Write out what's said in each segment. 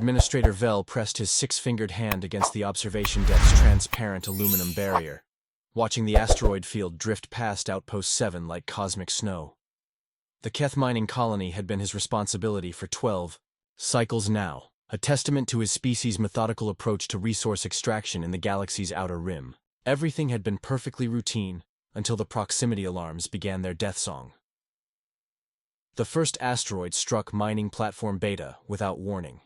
Administrator Vel pressed his six-fingered hand against the observation deck's transparent aluminum barrier, watching the asteroid field drift past Outpost 7 like cosmic snow. The Keth mining colony had been his responsibility for 12 cycles now, a testament to his species' methodical approach to resource extraction in the galaxy's outer rim. Everything had been perfectly routine until the proximity alarms began their death song. The first asteroid struck mining platform Beta without warning.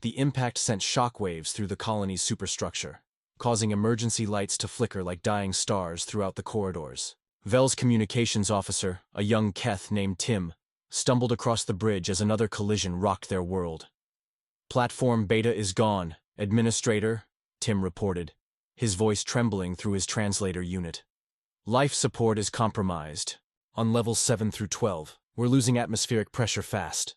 The impact sent shockwaves through the colony's superstructure, causing emergency lights to flicker like dying stars throughout the corridors. Vel's communications officer, a young Keth named Tim, stumbled across the bridge as another collision rocked their world. "Platform Beta is gone, Administrator," Tim reported, his voice trembling through his translator unit. "Life support is compromised. On levels 7 through 12, we're losing atmospheric pressure fast."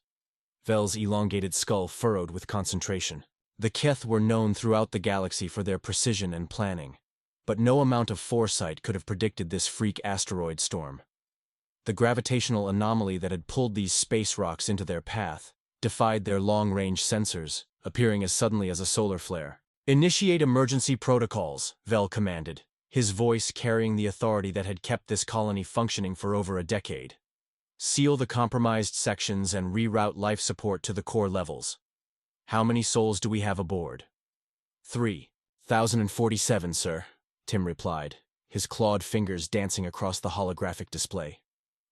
Vel's elongated skull furrowed with concentration. The Keth were known throughout the galaxy for their precision and planning, but no amount of foresight could have predicted this freak asteroid storm. The gravitational anomaly that had pulled these space rocks into their path defied their long-range sensors, appearing as suddenly as a solar flare. "Initiate emergency protocols," Vel commanded, his voice carrying the authority that had kept this colony functioning for over a decade. "Seal the compromised sections and reroute life support to the core levels. How many souls do we have aboard?" 3,047, sir," Tim replied, his clawed fingers dancing across the holographic display.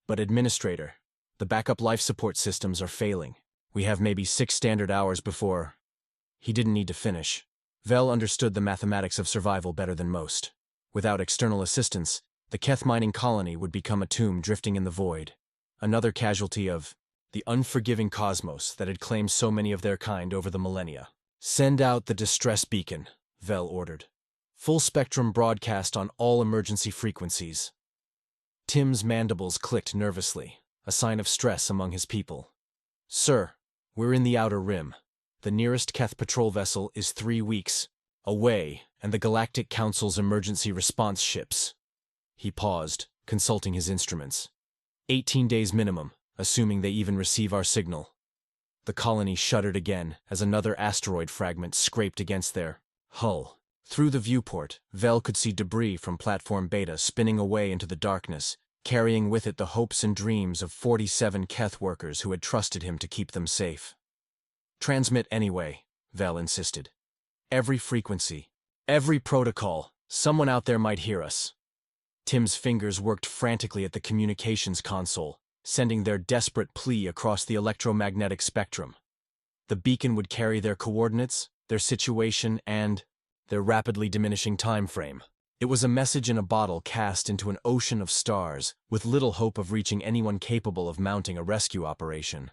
"But Administrator, the backup life support systems are failing. We have maybe 6 standard hours before—" He didn't need to finish. Vel understood the mathematics of survival better than most. Without external assistance, the Keth mining colony would become a tomb drifting in the void. Another casualty of the unforgiving cosmos that had claimed so many of their kind over the millennia. "Send out the distress beacon," Vel ordered. "Full spectrum broadcast on all emergency frequencies." Tim's mandibles clicked nervously, a sign of stress among his people. "Sir, we're in the outer rim. The nearest Keth patrol vessel is 3 weeks away, and the Galactic Council's emergency response ships." He paused, consulting his instruments. 18 days minimum, assuming they even receive our signal." The colony shuddered again as another asteroid fragment scraped against their hull. Through the viewport, Vel could see debris from Platform Beta spinning away into the darkness, carrying with it the hopes and dreams of 47 Keth workers who had trusted him to keep them safe. "Transmit anyway," Vel insisted. "Every frequency, every protocol, someone out there might hear us." Tim's fingers worked frantically at the communications console, sending their desperate plea across the electromagnetic spectrum. The beacon would carry their coordinates, their situation, and their rapidly diminishing time frame. It was a message in a bottle cast into an ocean of stars, with little hope of reaching anyone capable of mounting a rescue operation.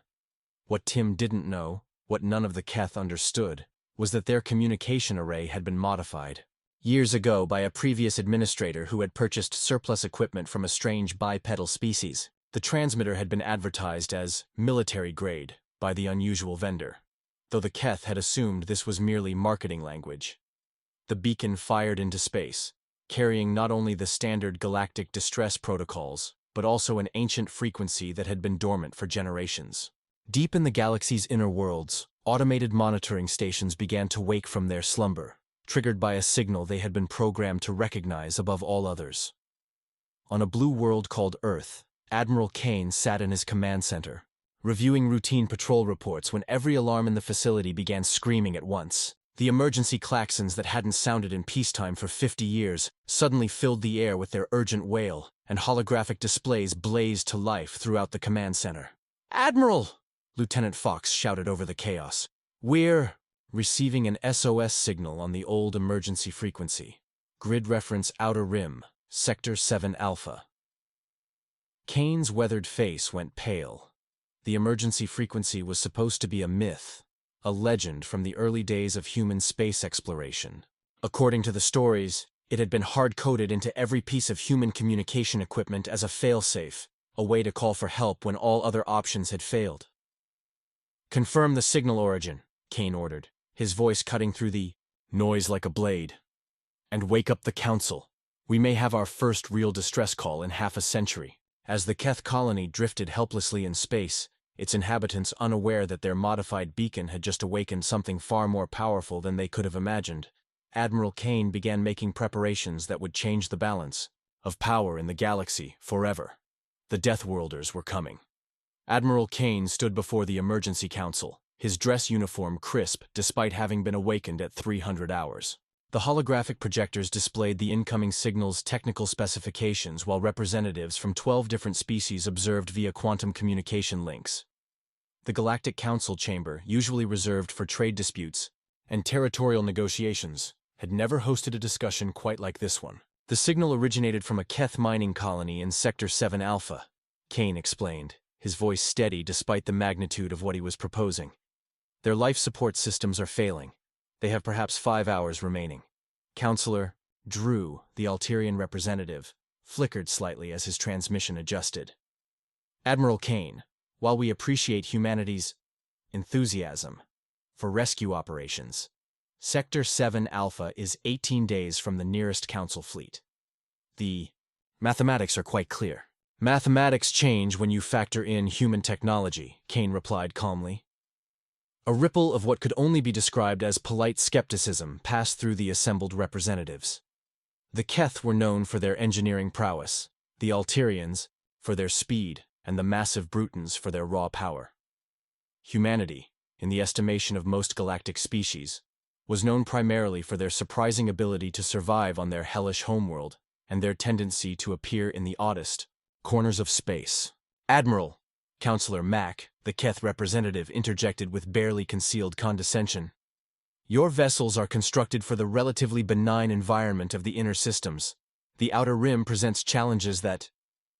What Tim didn't know, what none of the Keth understood, was that their communication array had been modified years ago by a previous administrator who had purchased surplus equipment from a strange bipedal species. The transmitter had been advertised as military grade by the unusual vendor, though the Keth had assumed this was merely marketing language. The beacon fired into space, carrying not only the standard galactic distress protocols, but also an ancient frequency that had been dormant for generations. Deep in the galaxy's inner worlds, automated monitoring stations began to wake from their slumber, triggered by a signal they had been programmed to recognize above all others. On a blue world called Earth, Admiral Kane sat in his command center, reviewing routine patrol reports when every alarm in the facility began screaming at once. The emergency klaxons that hadn't sounded in peacetime for 50 years suddenly filled the air with their urgent wail, and holographic displays blazed to life throughout the command center. "Admiral!" Lieutenant Fox shouted over the chaos. "We're receiving an SOS signal on the old emergency frequency. Grid reference Outer Rim, Sector 7 Alpha." Kane's weathered face went pale. The emergency frequency was supposed to be a myth, a legend from the early days of human space exploration. According to the stories, it had been hard-coded into every piece of human communication equipment as a failsafe, a way to call for help when all other options had failed. "Confirm the signal origin," Kane ordered, his voice cutting through the noise like a blade. "And wake up the Council. We may have our first real distress call in half a century." As the Keth colony drifted helplessly in space, its inhabitants unaware that their modified beacon had just awakened something far more powerful than they could have imagined. Admiral Kane began making preparations that would change the balance of power in the galaxy forever. The Deathworlders were coming. Admiral Kane stood before the Emergency Council, his dress uniform crisp despite having been awakened at 300 hours. The holographic projectors displayed the incoming signal's technical specifications while representatives from 12 different species observed via quantum communication links. The Galactic Council chamber, usually reserved for trade disputes and territorial negotiations, had never hosted a discussion quite like this one. The signal originated from a Keth mining colony in Sector 7 Alpha, Kane explained, his voice steady despite the magnitude of what he was proposing. Their life support systems are failing. They have perhaps 5 hours remaining. Counselor Drew, the Alterian representative, flickered slightly as his transmission adjusted. Admiral Kane, while we appreciate humanity's enthusiasm for rescue operations, Sector 7 Alpha is 18 days from the nearest Council fleet. The mathematics are quite clear. Mathematics change when you factor in human technology, Kane replied calmly. A ripple of what could only be described as polite skepticism passed through the assembled representatives. The Keth were known for their engineering prowess, the Alterians for their speed, and the massive Brutans for their raw power. Humanity, in the estimation of most galactic species, was known primarily for their surprising ability to survive on their hellish homeworld and their tendency to appear in the oddest corners of space. Admiral, Counselor Mack, the Keth representative, interjected with barely concealed condescension. Your vessels are constructed for the relatively benign environment of the inner systems. The outer rim presents challenges that—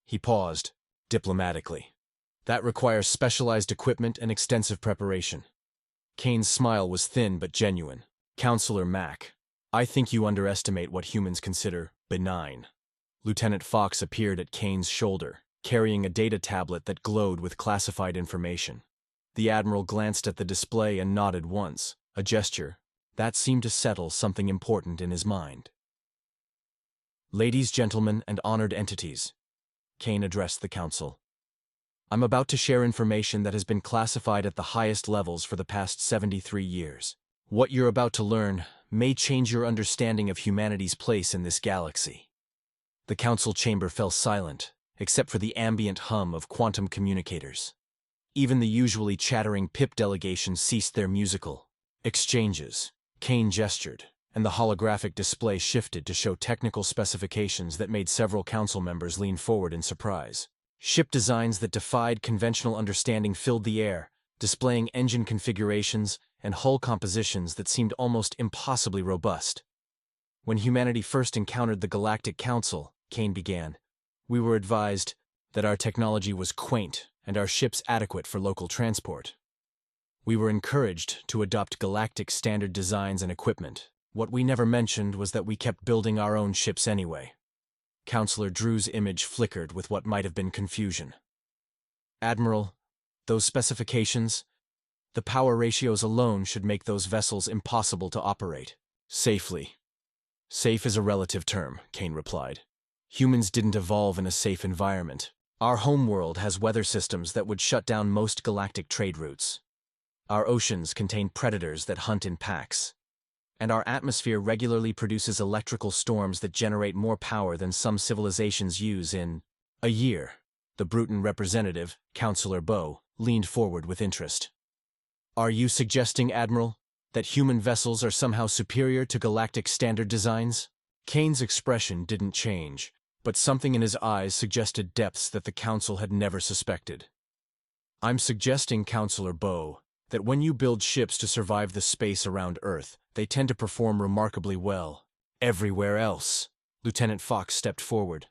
He paused, diplomatically. That requires specialized equipment and extensive preparation. Kane's smile was thin but genuine. Counselor Mack, I think you underestimate what humans consider benign. Lieutenant Fox appeared at Kane's shoulder, carrying a data tablet that glowed with classified information. The Admiral glanced at the display and nodded once, a gesture that seemed to settle something important in his mind. Ladies, gentlemen, and honored entities, Kane addressed the Council. I'm about to share information that has been classified at the highest levels for the past 73 years. What you're about to learn may change your understanding of humanity's place in this galaxy. The Council chamber fell silent, except for the ambient hum of quantum communicators. Even the usually chattering PIP delegations ceased their musical exchanges. Kane gestured, and the holographic display shifted to show technical specifications that made several council members lean forward in surprise. Ship designs that defied conventional understanding filled the air, displaying engine configurations and hull compositions that seemed almost impossibly robust. When humanity first encountered the Galactic Council, Kane began, we were advised that our technology was quaint and our ships adequate for local transport. We were encouraged to adopt galactic standard designs and equipment. What we never mentioned was that we kept building our own ships anyway. Counselor Drew's image flickered with what might have been confusion. Admiral, those specifications, the power ratios alone should make those vessels impossible to operate safely. Safe is a relative term, Kane replied. Humans didn't evolve in a safe environment. Our homeworld has weather systems that would shut down most galactic trade routes. Our oceans contain predators that hunt in packs. And our atmosphere regularly produces electrical storms that generate more power than some civilizations use in a year. The Bruton representative, Counselor Bow, leaned forward with interest. Are you suggesting, Admiral, that human vessels are somehow superior to galactic standard designs? Kane's expression didn't change, but something in his eyes suggested depths that the Council had never suspected. I'm suggesting, Counselor Bow, that when you build ships to survive the space around Earth, they tend to perform remarkably well. Everywhere else. Lieutenant Fox stepped forward.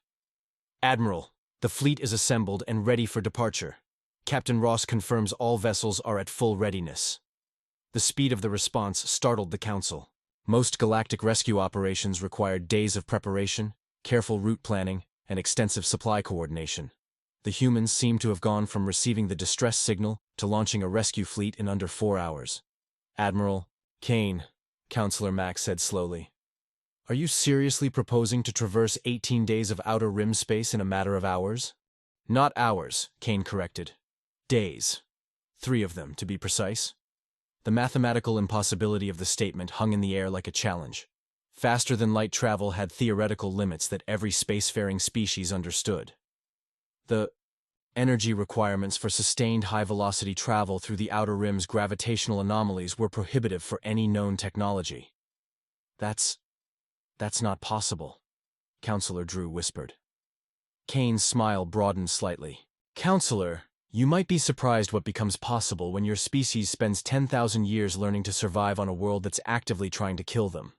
Admiral, the fleet is assembled and ready for departure. Captain Ross confirms all vessels are at full readiness. The speed of the response startled the Council. Most galactic rescue operations required days of preparation, careful route planning, and extensive supply coordination. The humans seemed to have gone from receiving the distress signal to launching a rescue fleet in under 4 hours. Admiral Kane, Counselor Mack said slowly, are you seriously proposing to traverse 18 days of outer rim space in a matter of hours? Not hours, Kane corrected. Days. 3 of them, to be precise. The mathematical impossibility of the statement hung in the air like a challenge. Faster-than-light travel had theoretical limits that every spacefaring species understood. The energy requirements for sustained high-velocity travel through the outer rim's gravitational anomalies were prohibitive for any known technology. That's not possible, Counselor Drew whispered. Kane's smile broadened slightly. Counselor, you might be surprised what becomes possible when your species spends 10,000 years learning to survive on a world that's actively trying to kill them.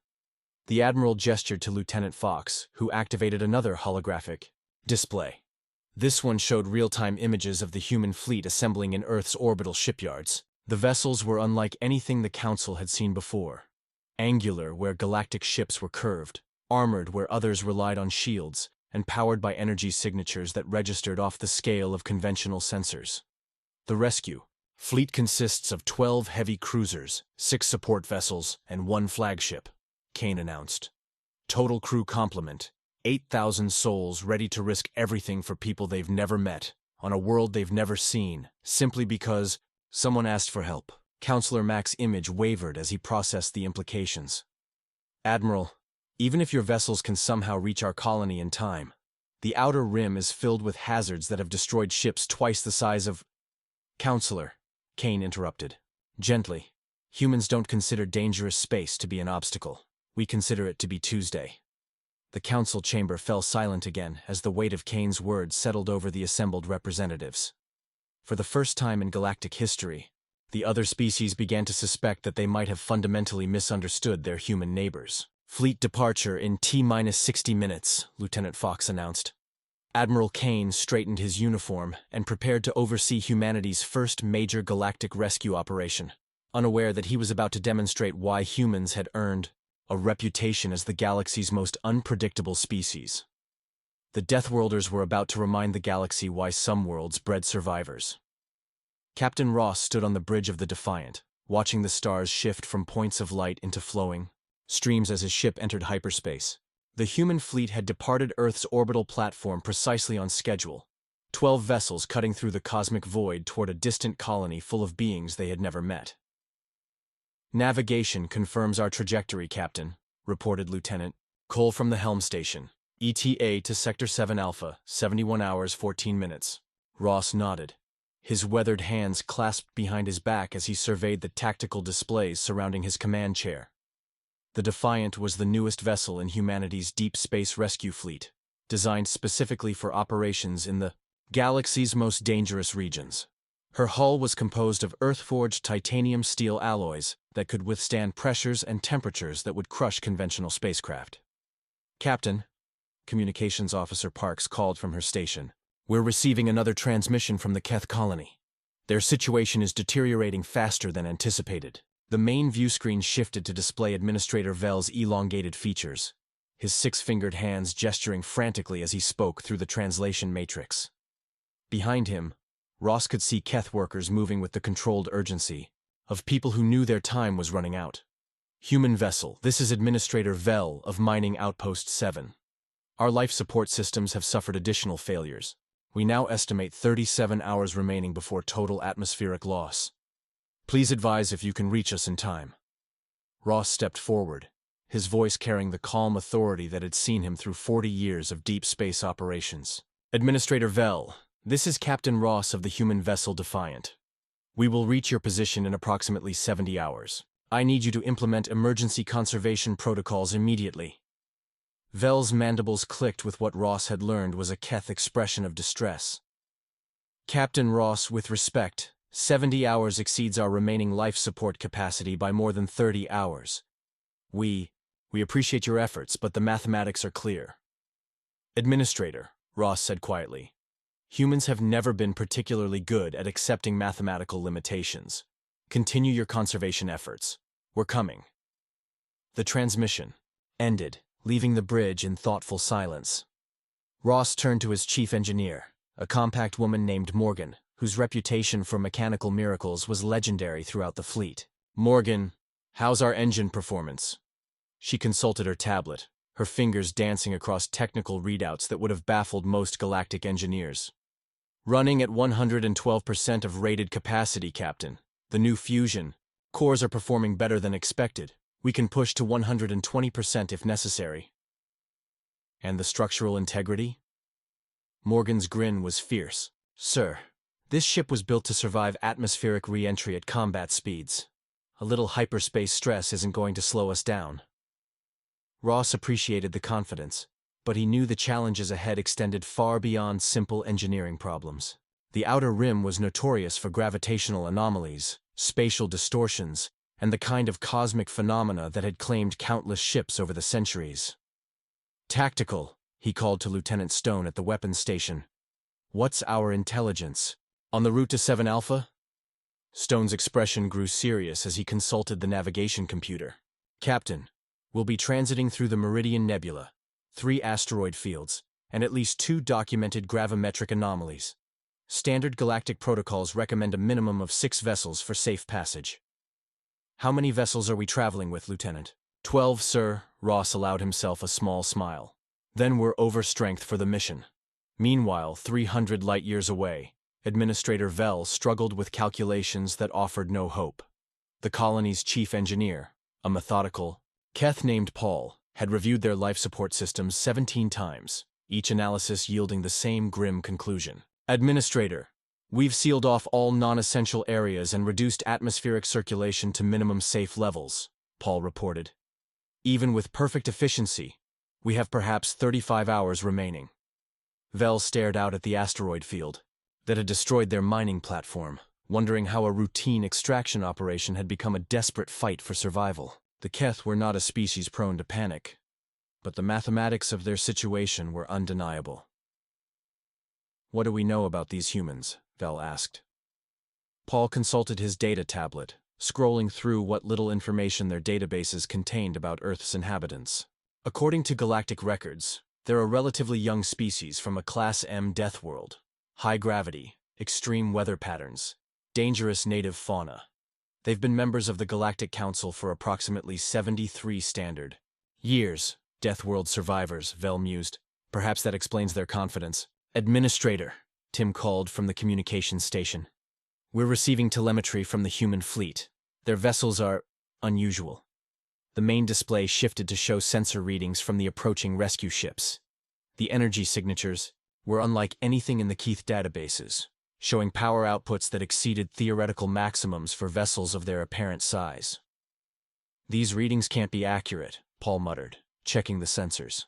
The Admiral gestured to Lieutenant Fox, who activated another holographic display. This one showed real-time images of the human fleet assembling in Earth's orbital shipyards. The vessels were unlike anything the Council had seen before. Angular, where galactic ships were curved, armored where others relied on shields, and powered by energy signatures that registered off the scale of conventional sensors. The rescue fleet consists of 12 heavy cruisers, 6 support vessels, and 1 flagship, Kane announced. Total crew complement, 8,000 souls ready to risk everything for people they've never met, on a world they've never seen, simply because someone asked for help. Counselor Mack's image wavered as he processed the implications. Admiral, even if your vessels can somehow reach our colony in time, the outer rim is filled with hazards that have destroyed ships twice the size of— Counselor, Kane interrupted. Gently. Humans don't consider dangerous space to be an obstacle. We consider it to be Tuesday. The council chamber fell silent again as the weight of Kane's words settled over the assembled representatives. For the first time in galactic history, the other species began to suspect that they might have fundamentally misunderstood their human neighbors. Fleet departure in T-minus 60 minutes, Lieutenant Fox announced. Admiral Kane straightened his uniform and prepared to oversee humanity's first major galactic rescue operation, unaware that he was about to demonstrate why humans had earned a reputation as the galaxy's most unpredictable species. The Deathworlders were about to remind the galaxy why some worlds bred survivors. Captain Ross stood on the bridge of the Defiant, watching the stars shift from points of light into flowing streams as his ship entered hyperspace. The human fleet had departed Earth's orbital platform precisely on schedule, 12 vessels cutting through the cosmic void toward a distant colony full of beings they had never met. Navigation confirms our trajectory, Captain, reported Lieutenant Cole from the helm station. ETA to Sector 7 Alpha, 71 hours 14 minutes. Ross nodded, his weathered hands clasped behind his back as he surveyed the tactical displays surrounding his command chair. The Defiant was the newest vessel in humanity's deep space rescue fleet, designed specifically for operations in the galaxy's most dangerous regions. Her hull was composed of Earth-forged titanium steel alloys that could withstand pressures and temperatures that would crush conventional spacecraft. Captain, Communications Officer Parks called from her station, we're receiving another transmission from the Keth colony. Their situation is deteriorating faster than anticipated. The main view screen shifted to display Administrator Vell's elongated features, his 6-fingered hands gesturing frantically as he spoke through the translation matrix. Behind him, Ross could see Keth workers moving with the controlled urgency of people who knew their time was running out. Human vessel, this is Administrator Vell of Mining Outpost 7. Our life support systems have suffered additional failures. We now estimate 37 hours remaining before total atmospheric loss. Please advise if you can reach us in time. Ross stepped forward, his voice carrying the calm authority that had seen him through 40 years of deep space operations. Administrator Vell, this is Captain Ross of the human vessel Defiant. We will reach your position in approximately 70 hours. I need you to implement emergency conservation protocols immediately. Vell's mandibles clicked with what Ross had learned was a Keth expression of distress. Captain Ross, with respect, 70 hours exceeds our remaining life support capacity by more than 30 hours. We appreciate your efforts, but the mathematics are clear. Administrator, Ross said quietly, humans have never been particularly good at accepting mathematical limitations. Continue your conservation efforts. We're coming. The transmission ended, leaving the bridge in thoughtful silence. Ross turned to his chief engineer, a compact woman named Morgan, whose reputation for mechanical miracles was legendary throughout the fleet. Morgan, how's our engine performance? She consulted her tablet, her fingers dancing across technical readouts that would have baffled most galactic engineers. Running at 112% of rated capacity, Captain. The new fusion cores are performing better than expected. We can push to 120% if necessary. And the structural integrity? Morgan's grin was fierce. Sir, this ship was built to survive atmospheric re-entry at combat speeds. A little hyperspace stress isn't going to slow us down. Ross appreciated the confidence, but he knew the challenges ahead extended far beyond simple engineering problems. The outer rim was notorious for gravitational anomalies, spatial distortions, and the kind of cosmic phenomena that had claimed countless ships over the centuries. Tactical, he called to Lieutenant Stone at the weapons station. What's our intelligence? On the route to 7 Alpha? Stone's expression grew serious as he consulted the navigation computer. Captain, we'll be transiting through the Meridian Nebula, 3 asteroid fields, and at least 2 documented gravimetric anomalies. Standard galactic protocols recommend a minimum of 6 vessels for safe passage. How many vessels are we traveling with, Lieutenant? 12, sir. Ross allowed himself a small smile. Then we're overstrength for the mission. Meanwhile, 300 light-years away, Administrator Vell struggled with calculations that offered no hope. The colony's chief engineer, a methodical Keth named Paul, had reviewed their life support systems 17 times, each analysis yielding the same grim conclusion. Administrator, we've sealed off all non-essential areas and reduced atmospheric circulation to minimum safe levels, Paul reported. Even with perfect efficiency, we have perhaps 35 hours remaining. Vell stared out at the asteroid field that had destroyed their mining platform, wondering how a routine extraction operation had become a desperate fight for survival. The Keth were not a species prone to panic, but the mathematics of their situation were undeniable. What do we know about these humans? Vell asked. Paul consulted his data tablet, scrolling through what little information their databases contained about Earth's inhabitants. According to galactic records, they're a relatively young species from a Class M death world. High gravity, extreme weather patterns, dangerous native fauna. They've been members of the Galactic Council for approximately 73 standard years. Deathworld survivors, Vell mused. Perhaps that explains their confidence. Administrator, Tim called from the communications station. We're receiving telemetry from the human fleet. Their vessels are unusual. The main display shifted to show sensor readings from the approaching rescue ships. The energy signatures were unlike anything in the Keith databases, showing power outputs that exceeded theoretical maximums for vessels of their apparent size. These readings can't be accurate, Paul muttered, checking the sensors.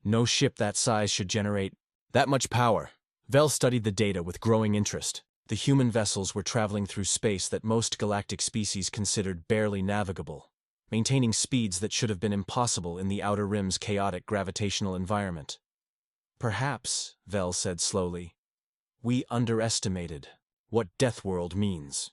No ship that size should generate that much power. Vell studied the data with growing interest. The human vessels were traveling through space that most galactic species considered barely navigable, maintaining speeds that should have been impossible in the Outer Rim's chaotic gravitational environment. Perhaps, Vell said slowly, we underestimated what Deathworld means.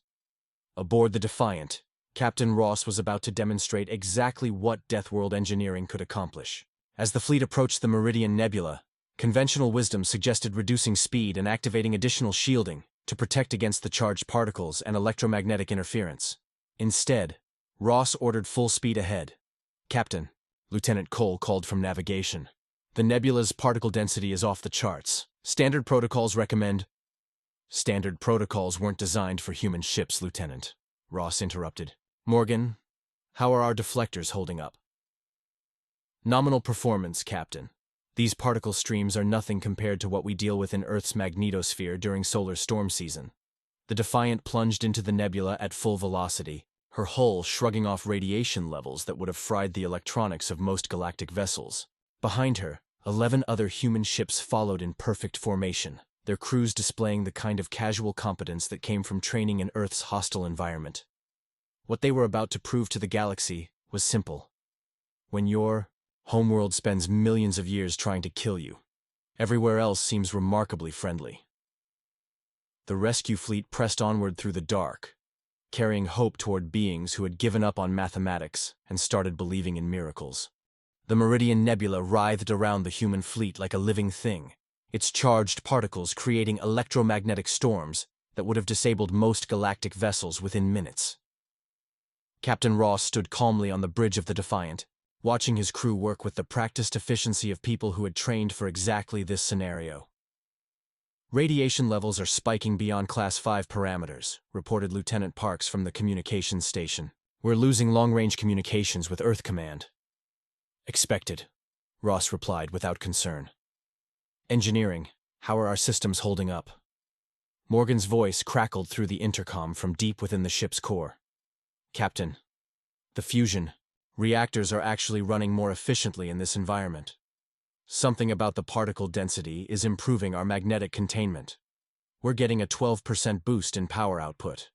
Aboard the Defiant, Captain Ross was about to demonstrate exactly what Deathworld engineering could accomplish. As the fleet approached the Meridian Nebula, conventional wisdom suggested reducing speed and activating additional shielding to protect against the charged particles and electromagnetic interference. Instead, Ross ordered full speed ahead. Captain, Lieutenant Cole called from navigation. The nebula's particle density is off the charts. Standard protocols recommend... Standard protocols weren't designed for human ships, Lieutenant, Ross interrupted. Morgan, how are our deflectors holding up? Nominal performance, Captain. These particle streams are nothing compared to what we deal with in Earth's magnetosphere during solar storm season. The Defiant plunged into the nebula at full velocity, her hull shrugging off radiation levels that would have fried the electronics of most galactic vessels. Behind her, 11 other human ships followed in perfect formation, their crews displaying the kind of casual competence that came from training in Earth's hostile environment. What they were about to prove to the galaxy was simple. When your homeworld spends millions of years trying to kill you, everywhere else seems remarkably friendly. The rescue fleet pressed onward through the dark, carrying hope toward beings who had given up on mathematics and started believing in miracles. The Meridian Nebula writhed around the human fleet like a living thing, its charged particles creating electromagnetic storms that would have disabled most galactic vessels within minutes. Captain Ross stood calmly on the bridge of the Defiant, watching his crew work with the practiced efficiency of people who had trained for exactly this scenario. Radiation levels are spiking beyond Class 5 parameters, reported Lieutenant Parks from the communications station. We're losing long-range communications with Earth Command. Expected, Ross replied without concern. Engineering, how are our systems holding up? Morgan's voice crackled through the intercom from deep within the ship's core. Captain, the fusion reactors are actually running more efficiently in this environment. Something about the particle density is improving our magnetic containment. We're getting a 12% boost in power output.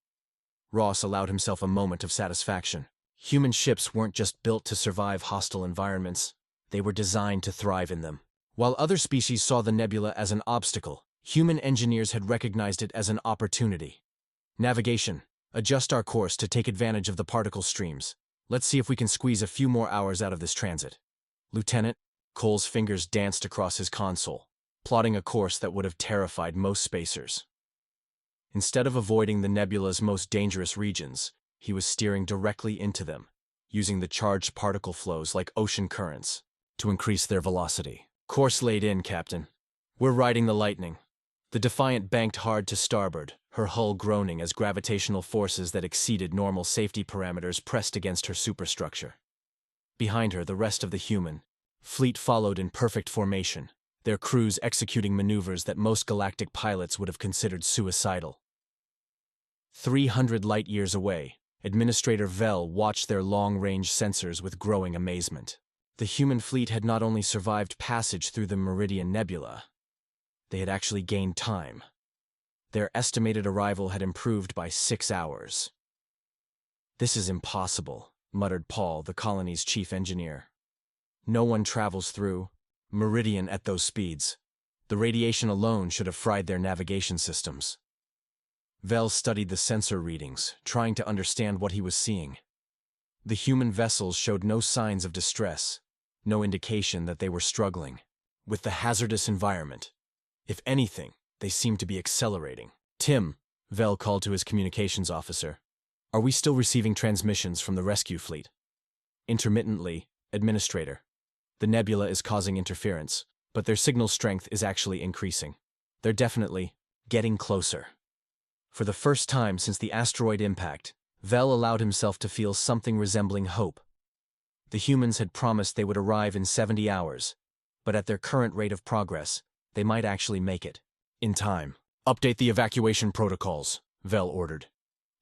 Ross allowed himself a moment of satisfaction. Human ships weren't just built to survive hostile environments, they were designed to thrive in them. While other species saw the nebula as an obstacle, human engineers had recognized it as an opportunity. Navigation. Adjust our course to take advantage of the particle streams. Let's see if we can squeeze a few more hours out of this transit. Lieutenant, Cole's fingers danced across his console, plotting a course that would have terrified most spacers. Instead of avoiding the nebula's most dangerous regions, he was steering directly into them, using the charged particle flows like ocean currents to increase their velocity. Course laid in, Captain. We're riding the lightning. The Defiant banked hard to starboard, her hull groaning as gravitational forces that exceeded normal safety parameters pressed against her superstructure. Behind her, the rest of the human fleet followed in perfect formation, their crews executing maneuvers that most galactic pilots would have considered suicidal. 300 light-years away, Administrator Vell watched their long-range sensors with growing amazement. The human fleet had not only survived passage through the Meridian Nebula, they had actually gained time. Their estimated arrival had improved by 6 hours. "This is impossible," muttered Paul, the colony's chief engineer. "No one travels through Meridian at those speeds. The radiation alone should have fried their navigation systems." Vell studied the sensor readings, trying to understand what he was seeing. The human vessels showed no signs of distress, no indication that they were struggling with the hazardous environment. If anything, they seemed to be accelerating. "Tim," Vell called to his communications officer, "are we still receiving transmissions from the rescue fleet?" "Intermittently, Administrator. The nebula is causing interference, but their signal strength is actually increasing. They're definitely getting closer." For the first time since the asteroid impact, Vell allowed himself to feel something resembling hope. The humans had promised they would arrive in 70 hours, but at their current rate of progress, they might actually make it in time. "Update the evacuation protocols," Vell ordered.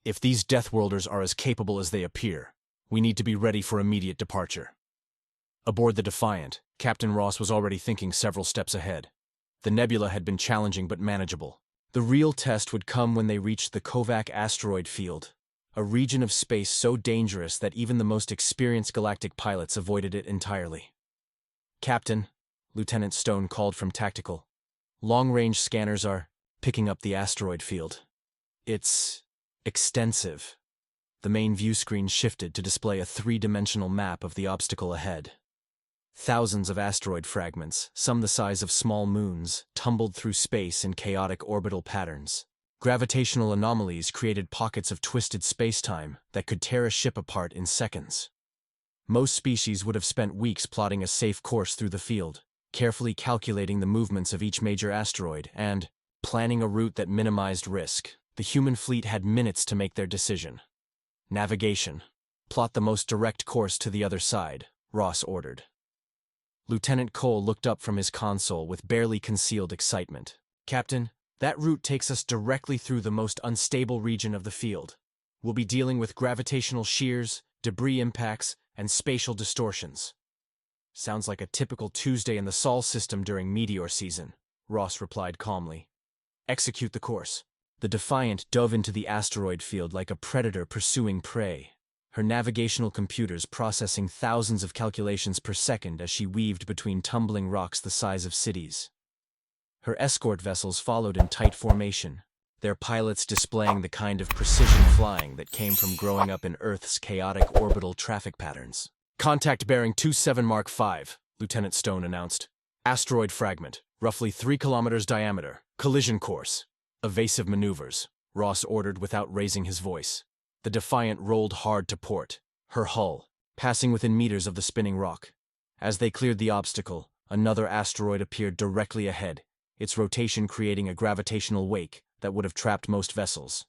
"If these Deathworlders are as capable as they appear, we need to be ready for immediate departure." Aboard the Defiant, Captain Ross was already thinking several steps ahead. The nebula had been challenging but manageable. The real test would come when they reached the Kovac asteroid field, a region of space so dangerous that even the most experienced galactic pilots avoided it entirely. "Captain," Lieutenant Stone called from Tactical, "long-range scanners are picking up the asteroid field. It's extensive." The main view screen shifted to display a three-dimensional map of the obstacle ahead. Thousands of asteroid fragments, some the size of small moons, tumbled through space in chaotic orbital patterns. Gravitational anomalies created pockets of twisted spacetime that could tear a ship apart in seconds. Most species would have spent weeks plotting a safe course through the field, carefully calculating the movements of each major asteroid and planning a route that minimized risk. The human fleet had minutes to make their decision. "Navigation. Plot the most direct course to the other side," Ross ordered. Lieutenant Cole looked up from his console with barely concealed excitement. "Captain, that route takes us directly through the most unstable region of the field. We'll be dealing with gravitational shears, debris impacts, and spatial distortions." "Sounds like a typical Tuesday in the Sol system during meteor season," Ross replied calmly. "Execute the course." The Defiant dove into the asteroid field like a predator pursuing prey, her navigational computers processing thousands of calculations per second as she weaved between tumbling rocks the size of cities. Her escort vessels followed in tight formation, their pilots displaying the kind of precision flying that came from growing up in Earth's chaotic orbital traffic patterns. "Contact bearing 27 Mark 5, Lieutenant Stone announced. "Asteroid fragment, roughly 3 kilometers diameter, collision course." "Evasive maneuvers," Ross ordered without raising his voice. The Defiant rolled hard to port, her hull passing within meters of the spinning rock. As they cleared the obstacle, another asteroid appeared directly ahead, its rotation creating a gravitational wake that would have trapped most vessels.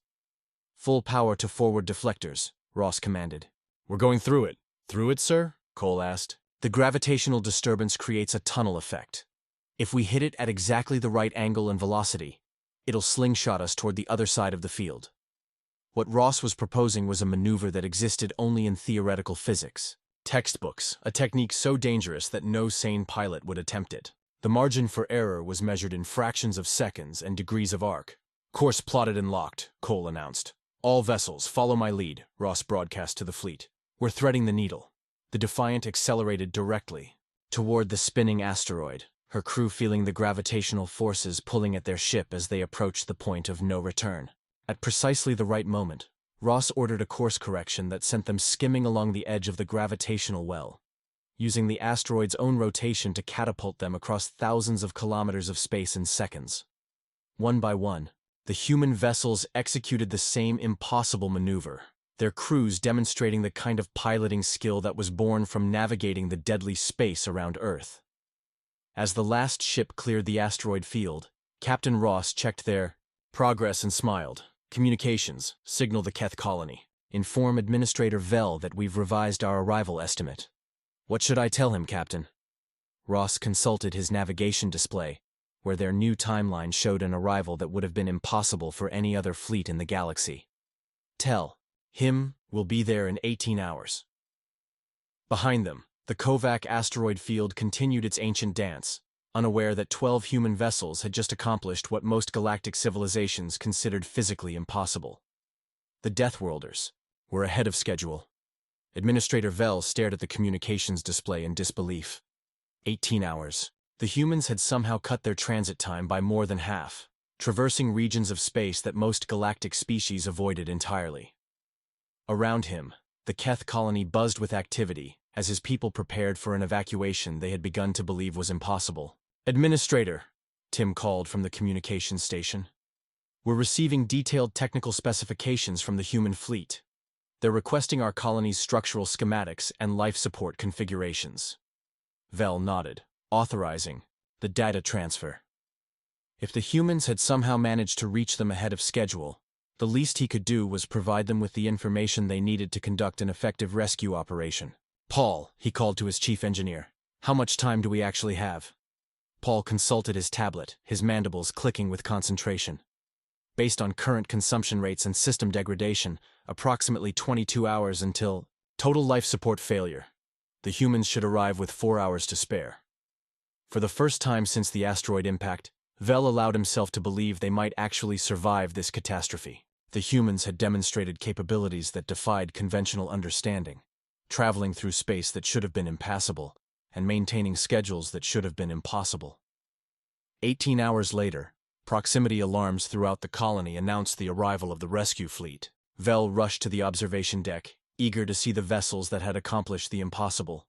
"Full power to forward deflectors," Ross commanded. "We're going through it." "Through it, sir?" Cole asked. "The gravitational disturbance creates a tunnel effect. If we hit it at exactly the right angle and velocity, it'll slingshot us toward the other side of the field." What Ross was proposing was a maneuver that existed only in theoretical physics. Textbooks, a technique so dangerous that no sane pilot would attempt it. The margin for error was measured in fractions of seconds and degrees of arc. "Course plotted and locked," Cole announced. "All vessels, follow my lead," Ross broadcast to the fleet. "We're threading the needle." The Defiant accelerated directly toward the spinning asteroid, her crew feeling the gravitational forces pulling at their ship as they approached the point of no return. At precisely the right moment, Ross ordered a course correction that sent them skimming along the edge of the gravitational well, using the asteroid's own rotation to catapult them across thousands of kilometers of space in seconds. One by one, the human vessels executed the same impossible maneuver, their crews demonstrating the kind of piloting skill that was born from navigating the deadly space around Earth. As the last ship cleared the asteroid field, Captain Ross checked their progress and smiled. "Communications, signal the Keth colony. Inform Administrator Vell that we've revised our arrival estimate." "What should I tell him, Captain?" Ross consulted his navigation display, where their new timeline showed an arrival that would have been impossible for any other fleet in the galaxy. "Tell him we'll be there in 18 hours. Behind them, the Kovac asteroid field continued its ancient dance, unaware that 12 human vessels had just accomplished what most galactic civilizations considered physically impossible. The Deathworlders were ahead of schedule. Administrator Vell stared at the communications display in disbelief. 18 hours. The humans had somehow cut their transit time by more than half, traversing regions of space that most galactic species avoided entirely. Around him, the Keth colony buzzed with activity as his people prepared for an evacuation they had begun to believe was impossible. "Administrator," Tim called from the communications station. "We're receiving detailed technical specifications from the human fleet. They're requesting our colony's structural schematics and life support configurations." Vell nodded, authorizing the data transfer. If the humans had somehow managed to reach them ahead of schedule, the least he could do was provide them with the information they needed to conduct an effective rescue operation. "Paul," he called to his chief engineer, "how much time do we actually have?" Paul consulted his tablet, his mandibles clicking with concentration. "Based on current consumption rates and system degradation, approximately 22 hours until total life support failure. The humans should arrive with 4 hours to spare." For the first time since the asteroid impact, Vell allowed himself to believe they might actually survive this catastrophe. The humans had demonstrated capabilities that defied conventional understanding, traveling through space that should have been impassable, and maintaining schedules that should have been impossible. 18 hours later, proximity alarms throughout the colony announced the arrival of the rescue fleet. Vell rushed to the observation deck, eager to see the vessels that had accomplished the impossible.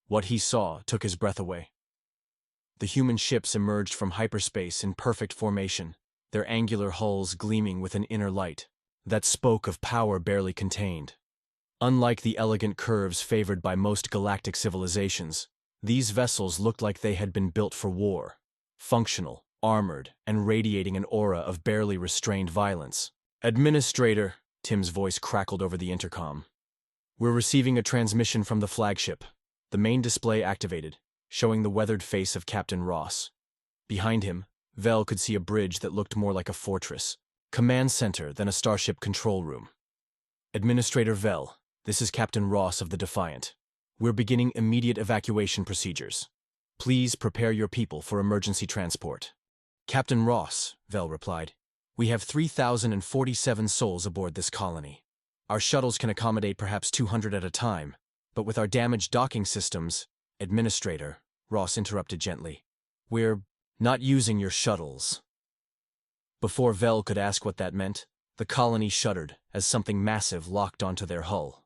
What he saw took his breath away. The human ships emerged from hyperspace in perfect formation, their angular hulls gleaming with an inner light that spoke of power barely contained. Unlike the elegant curves favored by most galactic civilizations, these vessels looked like they had been built for war, functional, armored, and radiating an aura of barely restrained violence. "Administrator," Tim's voice crackled over the intercom. "We're receiving a transmission from the flagship." The main display activated, showing the weathered face of Captain Ross. Behind him, Vell could see a bridge that looked more like a fortress, command center than a starship control room. "Administrator Vell, this is Captain Ross of the Defiant. We're beginning immediate evacuation procedures. Please prepare your people for emergency transport." "Captain Ross," Vell replied, "we have 3,047 souls aboard this colony. Our shuttles can accommodate perhaps 200 at a time, but with our damaged docking systems—" "Administrator," Ross interrupted gently, "we're not using your shuttles." Before Vell could ask what that meant, the colony shuddered as something massive locked onto their hull.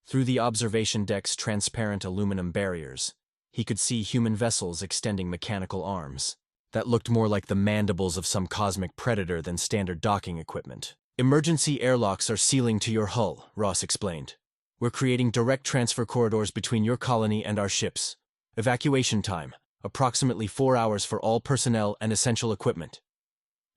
Through the observation deck's transparent aluminum barriers, he could see human vessels extending mechanical arms that looked more like the mandibles of some cosmic predator than standard docking equipment. "Emergency airlocks are sealing to your hull," Ross explained. "We're creating direct transfer corridors between your colony and our ships. Evacuation time, approximately 4 hours for all personnel and essential equipment.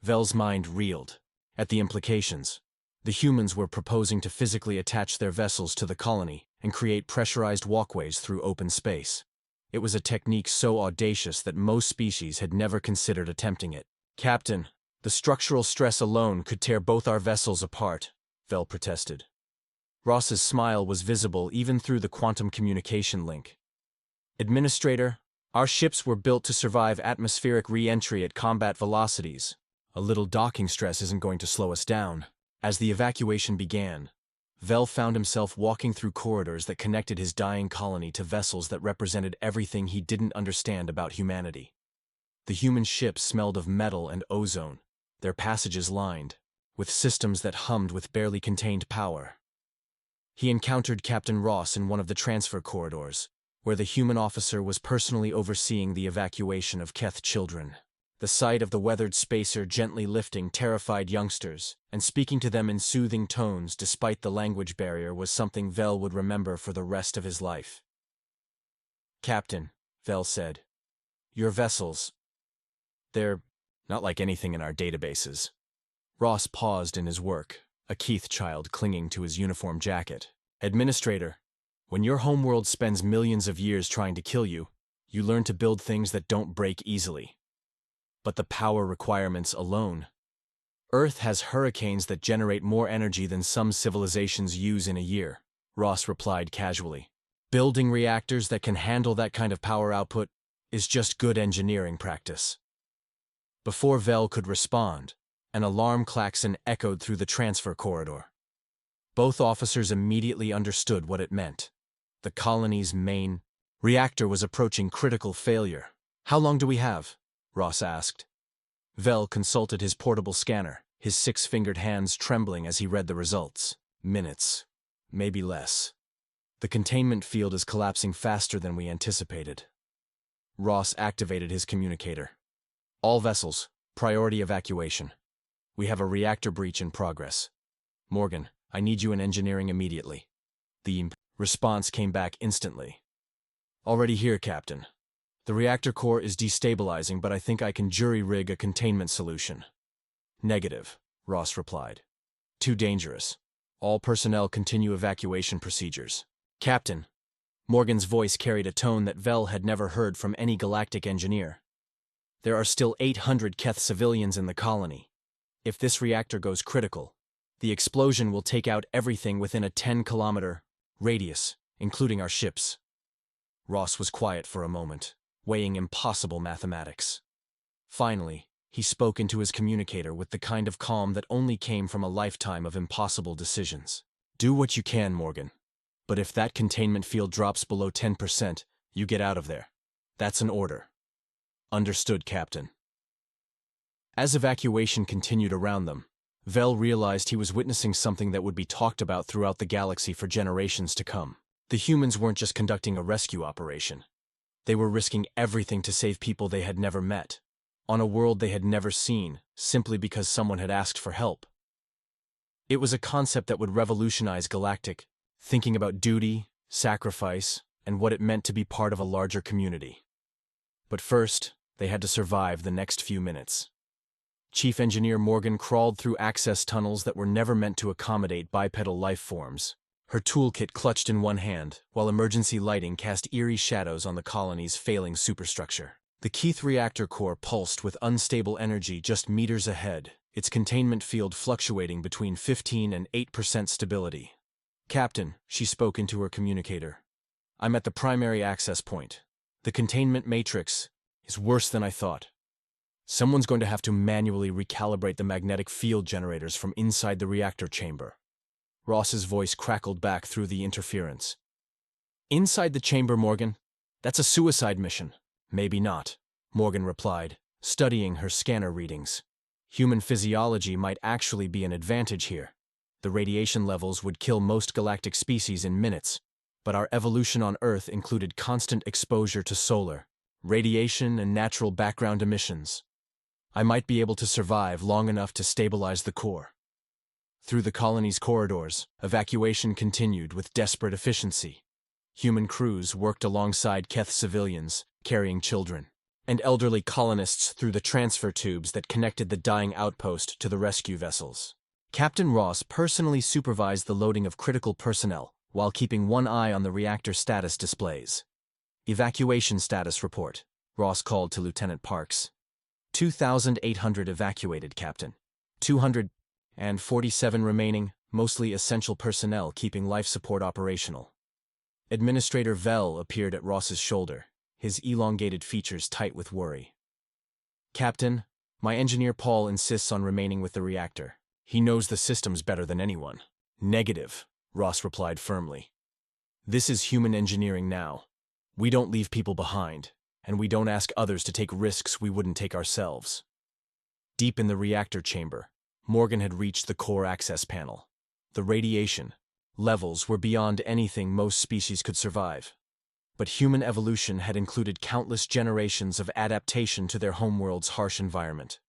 Vel's mind reeled at the implications. The humans were proposing to physically attach their vessels to the colony and create pressurized walkways through open space. It was a technique so audacious that most species had never considered attempting it. "Captain, the structural stress alone could tear both our vessels apart," Vel protested. Ross's smile was visible even through the quantum communication link. "Administrator, our ships were built to survive atmospheric re-entry at combat velocities. A little docking stress isn't going to slow us down." As the evacuation began, Vel found himself walking through corridors that connected his dying colony to vessels that represented everything he didn't understand about humanity. The human ships smelled of metal and ozone, their passages lined with systems that hummed with barely contained power. He encountered Captain Ross in one of the transfer corridors, where the human officer was personally overseeing the evacuation of Keth children. The sight of the weathered spacer gently lifting terrified youngsters and speaking to them in soothing tones despite the language barrier was something Vel would remember for the rest of his life. "Captain," Vel said, "your vessels, they're not like anything in our databases." Ross paused in his work, a Keith child clinging to his uniform jacket. "Administrator, when your homeworld spends millions of years trying to kill you, you learn to build things that don't break easily. But the power requirements alone. Earth has hurricanes that generate more energy than some civilizations use in a year," Ross replied casually. "Building reactors that can handle that kind of power output is just good engineering practice." Before Vel could respond, an alarm klaxon echoed through the transfer corridor. Both officers immediately understood what it meant. The colony's main reactor was approaching critical failure. "How long do we have?" Ross asked. Vel consulted his portable scanner, his 6-fingered hands trembling as he read the results. "Minutes. Maybe less. The containment field is collapsing faster than we anticipated." Ross activated his communicator. "All vessels, priority evacuation. We have a reactor breach in progress. Morgan, I need you in engineering immediately." The response came back instantly. "Already here, Captain. The reactor core is destabilizing, but I think I can jury-rig a containment solution." "Negative," Ross replied. "Too dangerous. All personnel continue evacuation procedures." "Captain," Morgan's voice carried a tone that Vel had never heard from any galactic engineer. "There are still 800 Keth civilians in the colony. If this reactor goes critical, the explosion will take out everything within a 10-kilometer radius, including our ships." Ross was quiet for a moment, weighing impossible mathematics. Finally, he spoke into his communicator with the kind of calm that only came from a lifetime of impossible decisions. "Do what you can, Morgan. But if that containment field drops below 10%, you get out of there. That's an order." "Understood, Captain." As evacuation continued around them, Vel realized he was witnessing something that would be talked about throughout the galaxy for generations to come. The humans weren't just conducting a rescue operation. They were risking everything to save people they had never met, on a world they had never seen, simply because someone had asked for help. It was a concept that would revolutionize galactic thinking about duty, sacrifice, and what it meant to be part of a larger community. But first, they had to survive the next few minutes. Chief Engineer Morgan crawled through access tunnels that were never meant to accommodate bipedal life forms, her toolkit clutched in one hand, while emergency lighting cast eerie shadows on the colony's failing superstructure. The Keith reactor core pulsed with unstable energy just meters ahead, its containment field fluctuating between 15 and 8% stability. "Captain," she spoke into her communicator, "I'm at the primary access point. The containment matrix is worse than I thought. Someone's going to have to manually recalibrate the magnetic field generators from inside the reactor chamber." Ross's voice crackled back through the interference. "Inside the chamber, Morgan? That's a suicide mission." "Maybe not," Morgan replied, studying her scanner readings. "Human physiology might actually be an advantage here. The radiation levels would kill most galactic species in minutes, but our evolution on Earth included constant exposure to solar, radiation, and natural background emissions. I might be able to survive long enough to stabilize the core." Through the colony's corridors, evacuation continued with desperate efficiency. Human crews worked alongside Keth civilians, carrying children, and elderly colonists through the transfer tubes that connected the dying outpost to the rescue vessels. Captain Ross personally supervised the loading of critical personnel while keeping one eye on the reactor status displays. Evacuation status report, Ross called to Lieutenant Parks. 2,800 evacuated, Captain. 247 remaining, mostly essential personnel keeping life support operational. Administrator Vell appeared at Ross's shoulder, his elongated features tight with worry. Captain, my engineer Paul insists on remaining with the reactor. He knows the systems better than anyone. Negative, Ross replied firmly. This is human engineering now. We don't leave people behind, and we don't ask others to take risks we wouldn't take ourselves. Deep in the reactor chamber, Morgan had reached the core access panel. The radiation levels were beyond anything most species could survive. But human evolution had included countless generations of adaptation to their homeworld's harsh environment.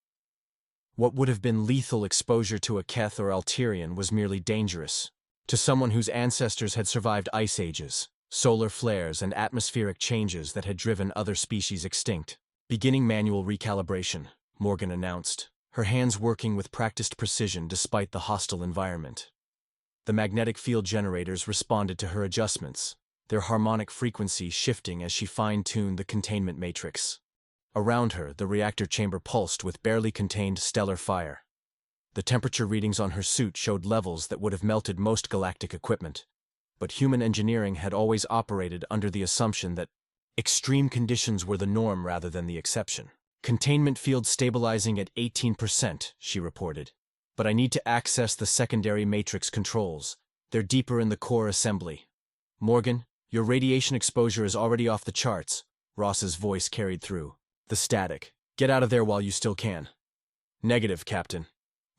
What would have been lethal exposure to a Keth or Alterian was merely dangerous to someone whose ancestors had survived ice ages, solar flares, and atmospheric changes that had driven other species extinct. Beginning manual recalibration, Morgan announced, her hands working with practiced precision despite the hostile environment. The magnetic field generators responded to her adjustments, their harmonic frequency shifting as she fine-tuned the containment matrix. Around her, the reactor chamber pulsed with barely contained stellar fire. The temperature readings on her suit showed levels that would have melted most galactic equipment. But human engineering had always operated under the assumption that extreme conditions were the norm rather than the exception. Containment field stabilizing at 18%, she reported. But I need to access the secondary matrix controls. They're deeper in the core assembly. Morgan, your radiation exposure is already off the charts, Ross's voice carried through the static. Get out of there while you still can. Negative, Captain.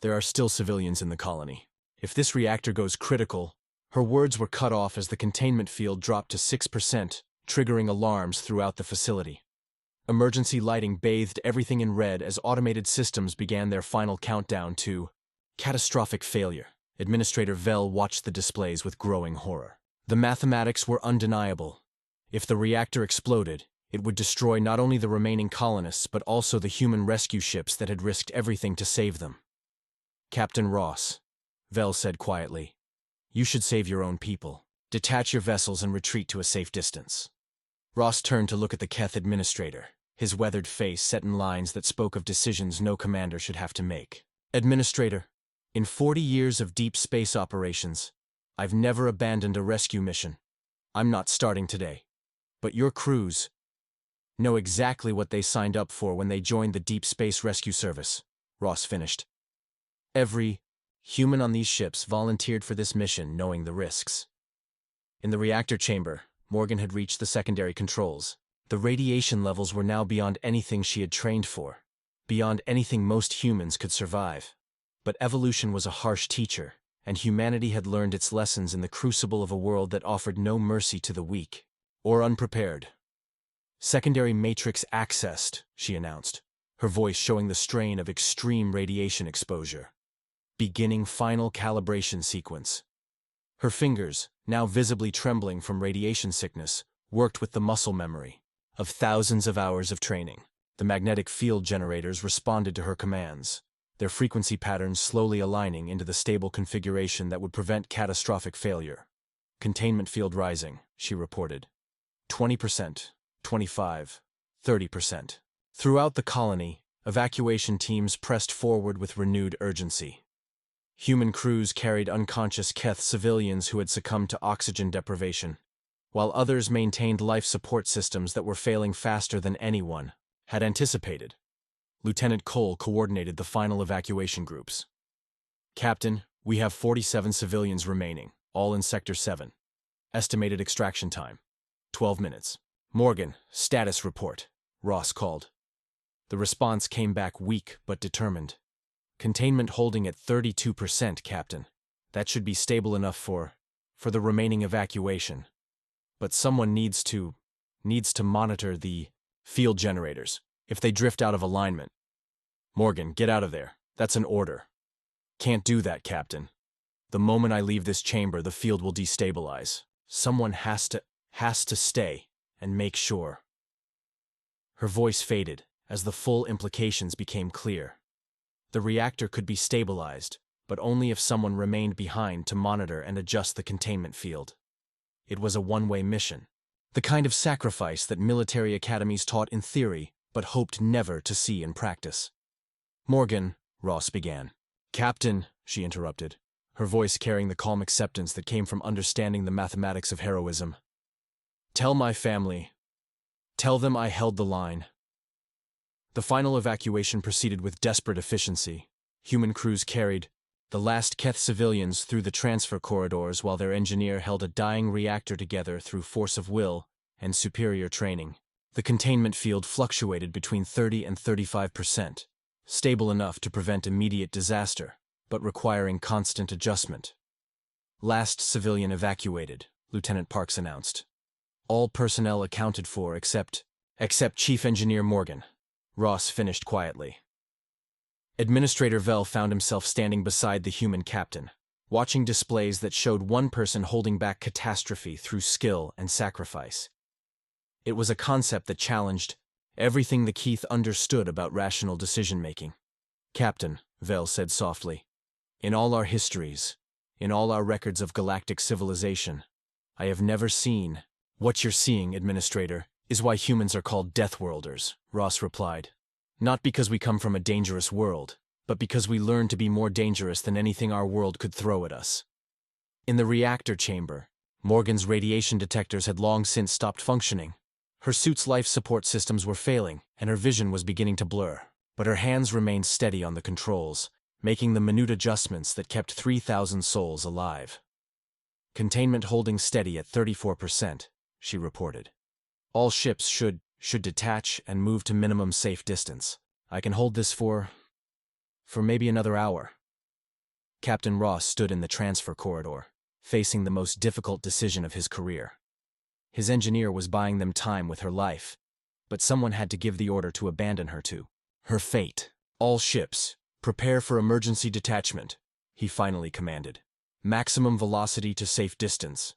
There are still civilians in the colony. If this reactor goes critical... Her words were cut off as the containment field dropped to 6%, triggering alarms throughout the facility. Emergency lighting bathed everything in red as automated systems began their final countdown to catastrophic failure. Administrator Vell watched the displays with growing horror. The mathematics were undeniable. If the reactor exploded, it would destroy not only the remaining colonists but also the human rescue ships that had risked everything to save them. Captain Ross, Vell said quietly, you should save your own people. Detach your vessels and retreat to a safe distance. Ross turned to look at the Keth administrator, his weathered face set in lines that spoke of decisions no commander should have to make. Administrator, in 40 years of deep space operations, I've never abandoned a rescue mission. I'm not starting today. But your crews know exactly what they signed up for when they joined the Deep Space Rescue Service, Ross finished. Every human on these ships volunteered for this mission knowing the risks. In the reactor chamber, Morgan had reached the secondary controls. The radiation levels were now beyond anything she had trained for, beyond anything most humans could survive. But evolution was a harsh teacher, and humanity had learned its lessons in the crucible of a world that offered no mercy to the weak or unprepared. Secondary matrix accessed, she announced, her voice showing the strain of extreme radiation exposure. Beginning final calibration sequence. Her fingers, now visibly trembling from radiation sickness, worked with the muscle memory of thousands of hours of training. The magnetic field generators responded to her commands, their frequency patterns slowly aligning into the stable configuration that would prevent catastrophic failure. Containment field rising, she reported. 20%, 25%, 30%. Throughout the colony, evacuation teams pressed forward with renewed urgency. Human crews carried unconscious Keth civilians who had succumbed to oxygen deprivation, while others maintained life support systems that were failing faster than anyone had anticipated. Lieutenant Cole coordinated the final evacuation groups. Captain, we have 47 civilians remaining, all in Sector 7. Estimated extraction time, 12 minutes. Morgan, status report, Ross called. The response came back weak but determined. Containment holding at 32%, Captain. That should be stable enough for the remaining evacuation. But someone needs to monitor the field generators. If they drift out of alignment. Morgan, get out of there. That's an order. Can't do that, Captain. The moment I leave this chamber, the field will destabilize. Someone has to stay and make sure. Her voice faded as the full implications became clear. The reactor could be stabilized, but only if someone remained behind to monitor and adjust the containment field. It was a one-way mission, the kind of sacrifice that military academies taught in theory but hoped never to see in practice. "Morgan," Ross began. "Captain," she interrupted, her voice carrying the calm acceptance that came from understanding the mathematics of heroism. "Tell my family. Tell them I held the line." The final evacuation proceeded with desperate efficiency. Human crews carried the last Keth civilians through the transfer corridors while their engineer held a dying reactor together through force of will and superior training. The containment field fluctuated between 30 and 35%, stable enough to prevent immediate disaster, but requiring constant adjustment. "Last civilian evacuated," Lieutenant Parks announced. "All personnel accounted for except Chief Engineer Morgan," Ross finished quietly. Administrator Vell found himself standing beside the human captain, watching displays that showed one person holding back catastrophe through skill and sacrifice. It was a concept that challenged everything the Keith understood about rational decision-making. "Captain," Vell said softly, "in all our histories, in all our records of galactic civilization, I have never seen—" "What you're seeing, Administrator, is why humans are called Deathworlders," Ross replied. "Not because we come from a dangerous world, but because we learned to be more dangerous than anything our world could throw at us." In the reactor chamber, Morgan's radiation detectors had long since stopped functioning. Her suit's life support systems were failing, and her vision was beginning to blur. But her hands remained steady on the controls, making the minute adjustments that kept 3,000 souls alive. "Containment holding steady at 34%, she reported. "All ships should detach and move to minimum safe distance. I can hold this for maybe another hour." Captain Ross stood in the transfer corridor, facing the most difficult decision of his career. His engineer was buying them time with her life, but someone had to give the order to abandon her to her fate. "All ships, prepare for emergency detachment," he finally commanded. "Maximum velocity to safe distance."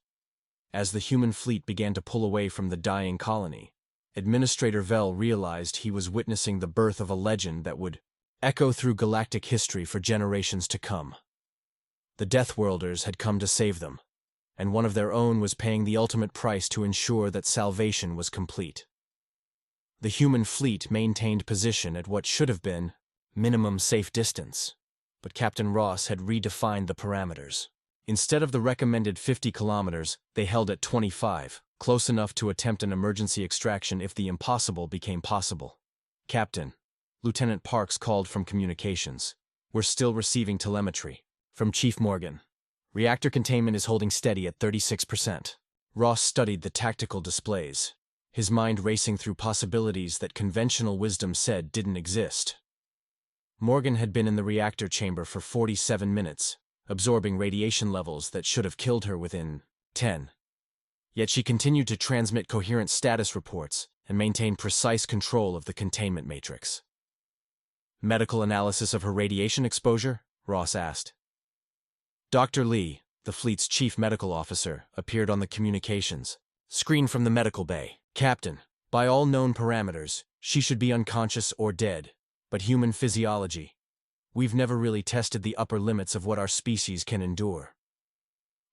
As the human fleet began to pull away from the dying colony, Administrator Vell realized he was witnessing the birth of a legend that would echo through galactic history for generations to come. The Deathworlders had come to save them, and one of their own was paying the ultimate price to ensure that salvation was complete. The human fleet maintained position at what should have been minimum safe distance, but Captain Ross had redefined the parameters. Instead of the recommended 50 kilometers, they held at 25, close enough to attempt an emergency extraction if the impossible became possible. "Captain," Lieutenant Parks called from communications. "We're still receiving telemetry." From Chief Morgan. "Reactor containment is holding steady at 36%. Ross studied the tactical displays, his mind racing through possibilities that conventional wisdom said didn't exist. Morgan had been in the reactor chamber for 47 minutes, absorbing radiation levels that should have killed her within 10. Yet she continued to transmit coherent status reports and maintain precise control of the containment matrix. "Medical analysis of her radiation exposure?" Ross asked. Dr. Lee, the fleet's chief medical officer, appeared on the communications screen from the medical bay. "Captain, by all known parameters, she should be unconscious or dead, but human physiology. We've never really tested the upper limits of what our species can endure."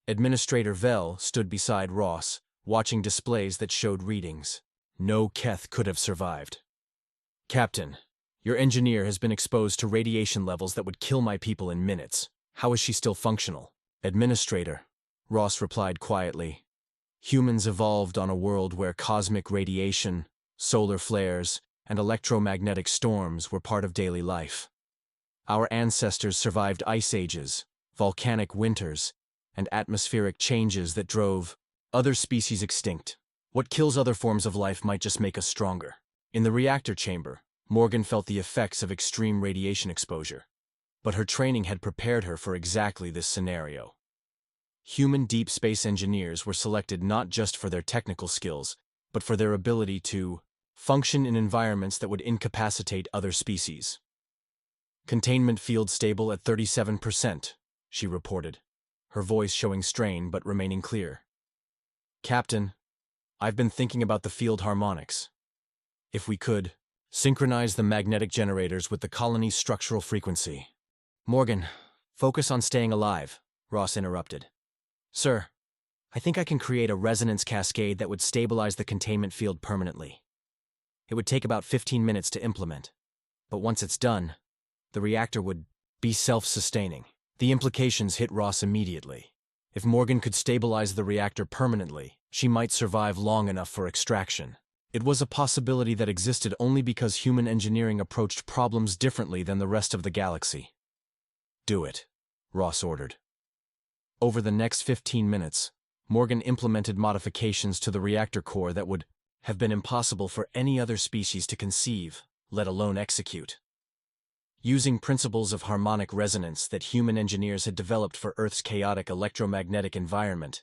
Administrator Vell stood beside Ross, watching displays that showed readings. No Keth could have survived. "Captain, your engineer has been exposed to radiation levels that would kill my people in minutes. How is she still functional?" "Administrator," Ross replied quietly, "humans evolved on a world where cosmic radiation, solar flares, and electromagnetic storms were part of daily life. Our ancestors survived ice ages, volcanic winters, and atmospheric changes that drove other species extinct. What kills other forms of life might just make us stronger." In the reactor chamber, Morgan felt the effects of extreme radiation exposure. But her training had prepared her for exactly this scenario. Human deep space engineers were selected not just for their technical skills, but for their ability to function in environments that would incapacitate other species. "Containment field stable at 37%, she reported, her voice showing strain but remaining clear. "Captain, I've been thinking about the field harmonics. If we could, synchronize the magnetic generators with the colony's structural frequency. Morgan, focus on staying alive, Ross interrupted. Sir, I think I can create a resonance cascade that would stabilize the containment field permanently. It would take about 15 minutes to implement, but once it's done, the reactor would be self-sustaining. The implications hit Ross immediately. If Morgan could stabilize the reactor permanently, she might survive long enough for extraction. It was a possibility that existed only because human engineering approached problems differently than the rest of the galaxy. Do it, Ross ordered. Over the next 15 minutes, Morgan implemented modifications to the reactor core that would have been impossible for any other species to conceive, let alone execute. Using principles of harmonic resonance that human engineers had developed for Earth's chaotic electromagnetic environment,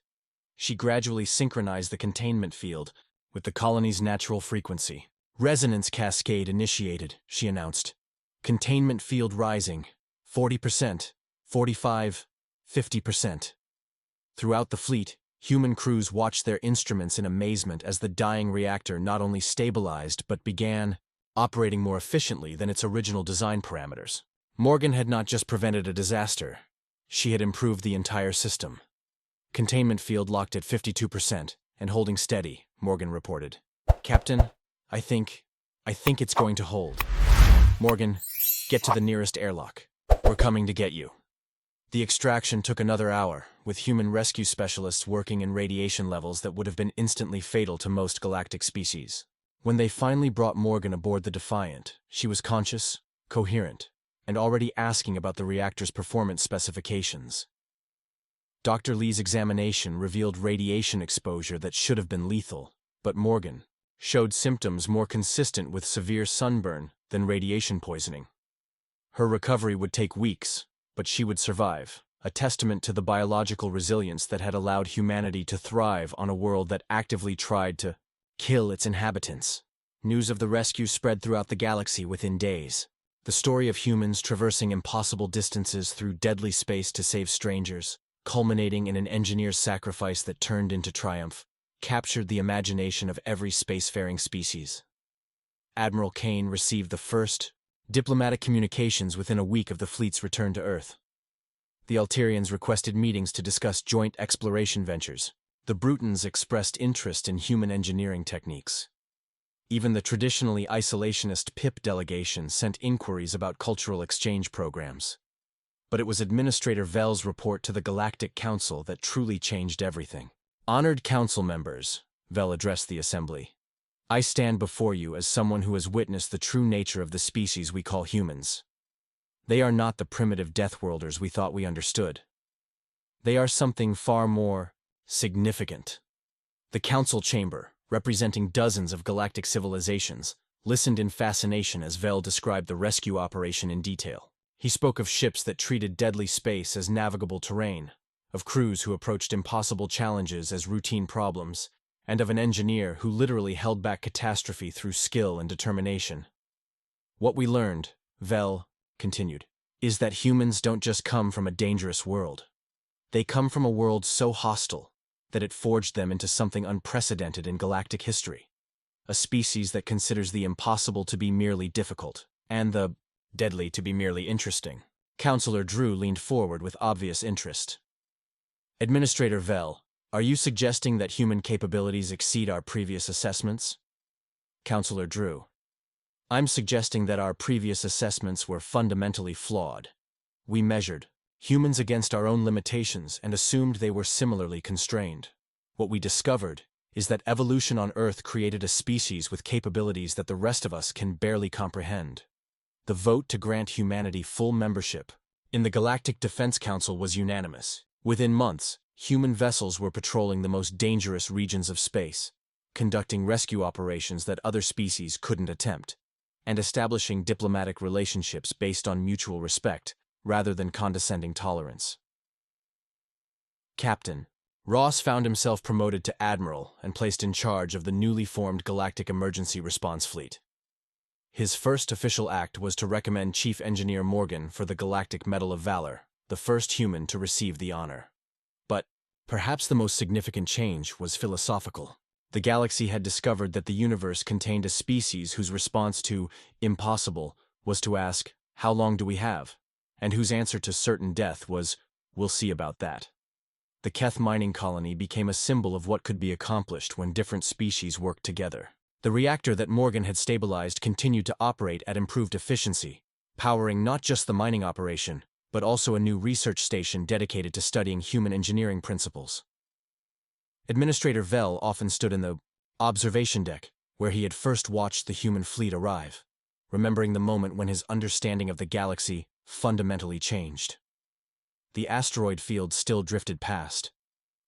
she gradually synchronized the containment field with the colony's natural frequency. Resonance cascade initiated, she announced. Containment field rising, 40%, 45%, 50%. Throughout the fleet, human crews watched their instruments in amazement as the dying reactor not only stabilized but began operating more efficiently than its original design parameters. Morgan had not just prevented a disaster, she had improved the entire system. Containment field locked at 52% and holding steady, Morgan reported. Captain, I think it's going to hold. Morgan, get to the nearest airlock. We're coming to get you. The extraction took another hour, with human rescue specialists working in radiation levels that would have been instantly fatal to most galactic species. When they finally brought Morgan aboard the Defiant, she was conscious, coherent, and already asking about the reactor's performance specifications. Dr. Lee's examination revealed radiation exposure that should have been lethal, but Morgan showed symptoms more consistent with severe sunburn than radiation poisoning. Her recovery would take weeks, but she would survive, a testament to the biological resilience that had allowed humanity to thrive on a world that actively tried to kill its inhabitants. News of the rescue spread throughout the galaxy within days. The story of humans traversing impossible distances through deadly space to save strangers, culminating in an engineer's sacrifice that turned into triumph, captured the imagination of every spacefaring species. Admiral Kane received the first diplomatic communications within a week of the fleet's return to Earth. The Alterians requested meetings to discuss joint exploration ventures. The Brutans expressed interest in human engineering techniques. Even the traditionally isolationist PIP delegation sent inquiries about cultural exchange programs. But it was Administrator Vell's report to the Galactic Council that truly changed everything. Honored Council members, Vell addressed the Assembly. I stand before you as someone who has witnessed the true nature of the species we call humans. They are not the primitive Deathworlders we thought we understood. They are something far more significant. The Council Chamber, representing dozens of galactic civilizations, listened in fascination as Vell described the rescue operation in detail. He spoke of ships that treated deadly space as navigable terrain, of crews who approached impossible challenges as routine problems, and of an engineer who literally held back catastrophe through skill and determination. What we learned, Vell continued, is that humans don't just come from a dangerous world. They come from a world so hostile that it forged them into something unprecedented in galactic history. A species that considers the impossible to be merely difficult, and the deadly to be merely interesting. Counselor Drew leaned forward with obvious interest. Administrator Vell, are you suggesting that human capabilities exceed our previous assessments? Counselor Drew. I'm suggesting that our previous assessments were fundamentally flawed. We measured humans against our own limitations and assumed they were similarly constrained. What we discovered is that evolution on Earth created a species with capabilities that the rest of us can barely comprehend. The vote to grant humanity full membership in the Galactic Defense Council was unanimous. Within months, human vessels were patrolling the most dangerous regions of space, conducting rescue operations that other species couldn't attempt, and establishing diplomatic relationships based on mutual respect rather than condescending tolerance. Captain. Ross found himself promoted to Admiral and placed in charge of the newly formed Galactic Emergency Response Fleet. His first official act was to recommend Chief Engineer Morgan for the Galactic Medal of Valor, the first human to receive the honor. But perhaps the most significant change was philosophical. The galaxy had discovered that the universe contained a species whose response to impossible was to ask, how long do we have? And whose answer to certain death was, we'll see about that. The Keth mining colony became a symbol of what could be accomplished when different species worked together. The reactor that Morgan had stabilized continued to operate at improved efficiency, powering not just the mining operation, but also a new research station dedicated to studying human engineering principles. Administrator Vell often stood in the observation deck, where he had first watched the human fleet arrive, remembering the moment when his understanding of the galaxy fundamentally changed. The asteroid field still drifted past,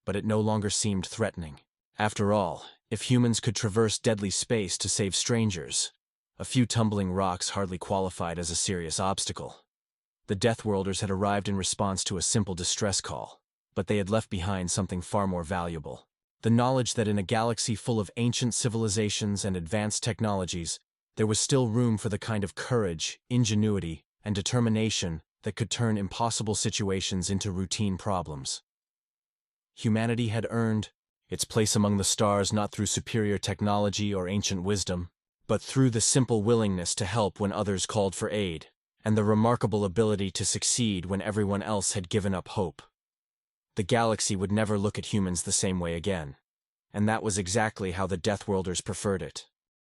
but it no longer seemed threatening. After all, if humans could traverse deadly space to save strangers, a few tumbling rocks hardly qualified as a serious obstacle. The Deathworlders had arrived in response to a simple distress call, but they had left behind something far more valuable. The knowledge that in a galaxy full of ancient civilizations and advanced technologies, there was still room for the kind of courage, ingenuity, and determination that could turn impossible situations into routine problems. Humanity had earned its place among the stars not through superior technology or ancient wisdom, but through the simple willingness to help when others called for aid, and the remarkable ability to succeed when everyone else had given up hope. The galaxy would never look at humans the same way again, and that was exactly how the Deathworlders preferred it.